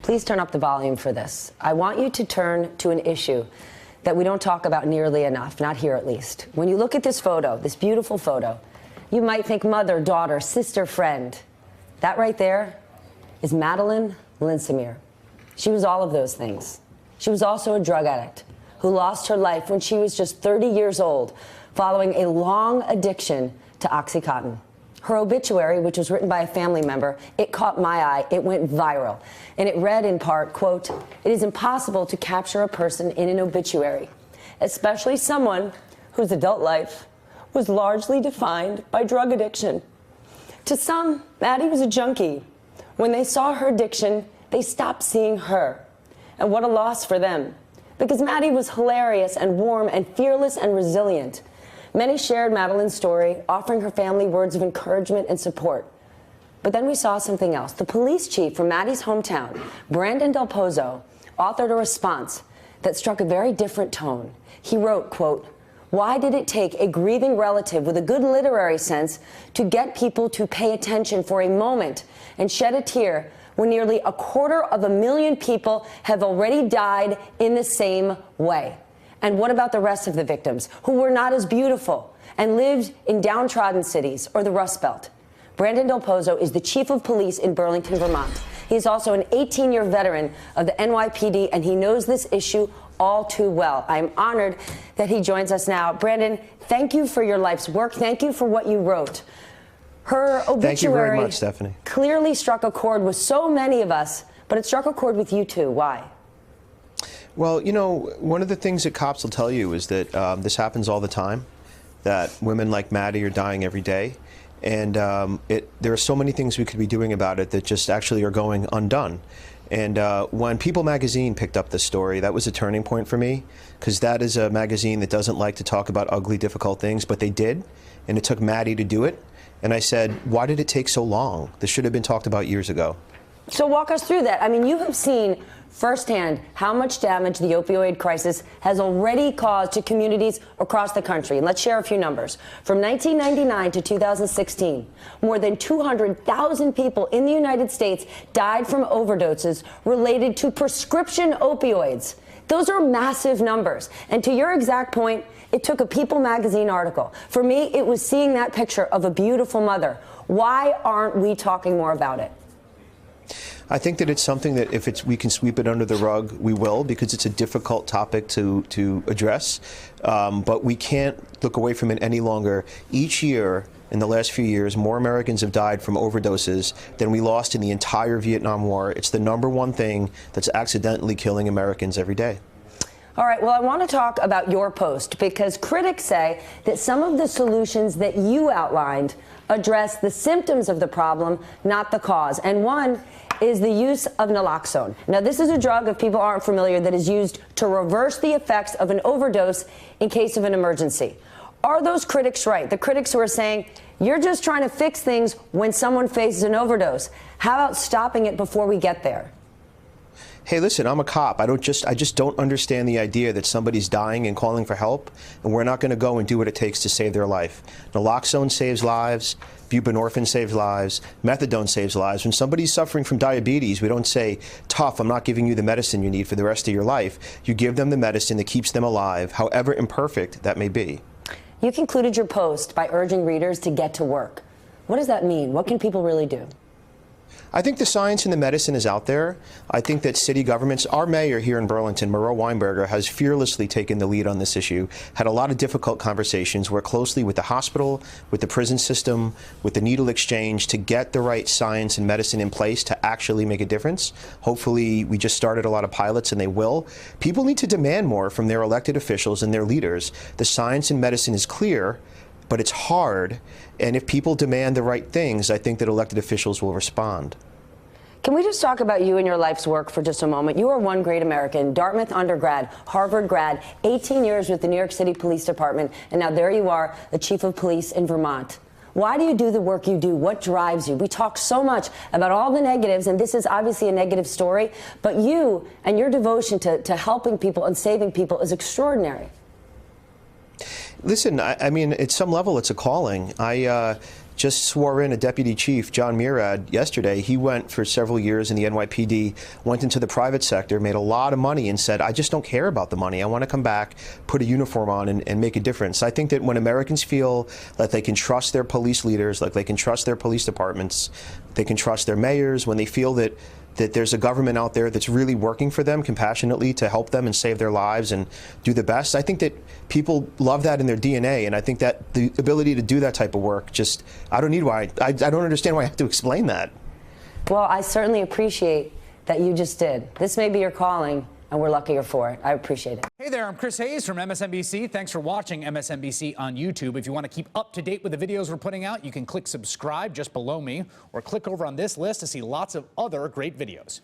please turn up the volume for this. I want you to turn to an issue that we don't talk about nearly enough, not here at least. When you look at this photo, this beautiful photo, you might think mother, daughter, sister, friend. That right there is Madeleine Linsemeer. She was all of those things. She was also a drug addict who lost her life when she was just 30 years old following a long addiction to OxyContin. Her obituary, which was written by a family member, it caught my eye. It went viral. And it read in part, quote, "It is impossible to capture a person in an obituary, especially someone whose adult life was largely defined by drug addiction. To some, Maddie was a junkie. When they saw her addiction, they stopped seeing her. And what a loss for them. Because Maddie was hilarious and warm and fearless and resilient. Many shared Madeleine's story, offering her family words of encouragement and support. But then we saw something else. The police chief from Maddie's hometown, Brandon Del Pozo, authored a response that struck a very different tone. He wrote, quote, "Why did it take a grieving relative with a good literary sense to get people to pay attention for a moment and shed a tear when nearly 250,000 people have already died in the same way? And what about the rest of the victims who were not as beautiful and lived in downtrodden cities or the Rust Belt?" Brandon Del Pozo is the chief of police in Burlington, Vermont. He is also an 18-year veteran of the NYPD, and he knows this issue all too well. I am honored that he joins us now. Brandon, thank you for your life's work. Thank you for what you wrote. Her obituary Thank you very much, Stephanie. Clearly struck a chord with so many of us, but it struck a chord with you too. Why? Well, you know, one of the things that cops will tell you is that this happens all the time, that women like Maddie are dying every day. And there are so many things we could be doing about it that just actually are going undone. And when People magazine picked up this story, that was a turning point for me, because that is a magazine that doesn't like to talk about ugly, difficult things, but they did. And it took Maddie to do it. And I said, why did it take so long? This should have been talked about years ago. So walk us through that. I mean, you have seen firsthand how much damage the opioid crisis has already caused to communities across the country. And let's share a few numbers. From 1999 to 2016, more than 200,000 people in the United States died from overdoses related to prescription opioids. Those are massive numbers. And to your exact point, it took a People magazine article. For me, it was seeing that picture of a beautiful mother. Why aren't we talking more about it? I think that it's something that if we can sweep it under the rug, we will, because it's a difficult topic to address. But we can't look away from it any longer. Each year, in the last few years, more Americans have died from overdoses than we lost in the entire Vietnam War. It's the #1 thing that's accidentally killing Americans every day. All right, well, I want to talk about your post, because critics say that some of the solutions that you outlined address the symptoms of the problem, not the cause. And one is the use of naloxone. Now, this is a drug, if people aren't familiar, that is used to reverse the effects of an overdose in case of an emergency. Are those critics right? The critics who are saying, you're just trying to fix things when someone faces an overdose. How about stopping it before we get there? Hey, listen, I'm a cop. I just don't understand the idea that somebody's dying and calling for help, and we're not going to go and do what it takes to save their life. Naloxone saves lives. Buprenorphine saves lives. Methadone saves lives. When somebody's suffering from diabetes, we don't say, tough, I'm not giving you the medicine you need for the rest of your life. You give them the medicine that keeps them alive, however imperfect that may be. You concluded your post by urging readers to get to work. What does that mean? What can people really do? I think the science and the medicine is out there. I think that city governments, our mayor here in Burlington, Moreau Weinberger, has fearlessly taken the lead on this issue, had a lot of difficult conversations, worked closely with the hospital, with the prison system, with the needle exchange to get the right science and medicine in place to actually make a difference. Hopefully, we just started a lot of pilots, and they will. People need to demand more from their elected officials and their leaders. The science and medicine is clear, but it's hard. And if people demand the right things, I think that elected officials will respond. Can we just talk about you and your life's work for just a moment? You are one great American, Dartmouth undergrad, Harvard grad, 18 years with the New York City Police Department, and now there you are, the chief of police in Vermont. Why do you do the work you do? What drives you? We talk so much about all the negatives, and this is obviously a negative story, but you and your devotion to helping people and saving people is extraordinary. Listen, I mean, at some level, it's a calling. just swore in a deputy chief, John Murad, yesterday. He went for several years in the NYPD, went into the private sector, made a lot of money, and said, I just don't care about the money. I want to come back, put a uniform on, and make a difference. I think that when Americans feel that they can trust their police leaders, like they can trust their police departments, they can trust their mayors, when they feel that there's a government out there that's really working for them compassionately to help them and save their lives and do the best. I think that people love that in their DNA, and I think that the ability to do that type of work, just, I don't understand why I have to explain that. Well, I certainly appreciate that you just did. This may be your calling, and we're luckier for it. I appreciate it. Hey there, I'm Chris Hayes from MSNBC. Thanks for watching MSNBC on YouTube. If you want to keep up to date with the videos we're putting out, you can click subscribe just below me, or click over on this list to see lots of other great videos.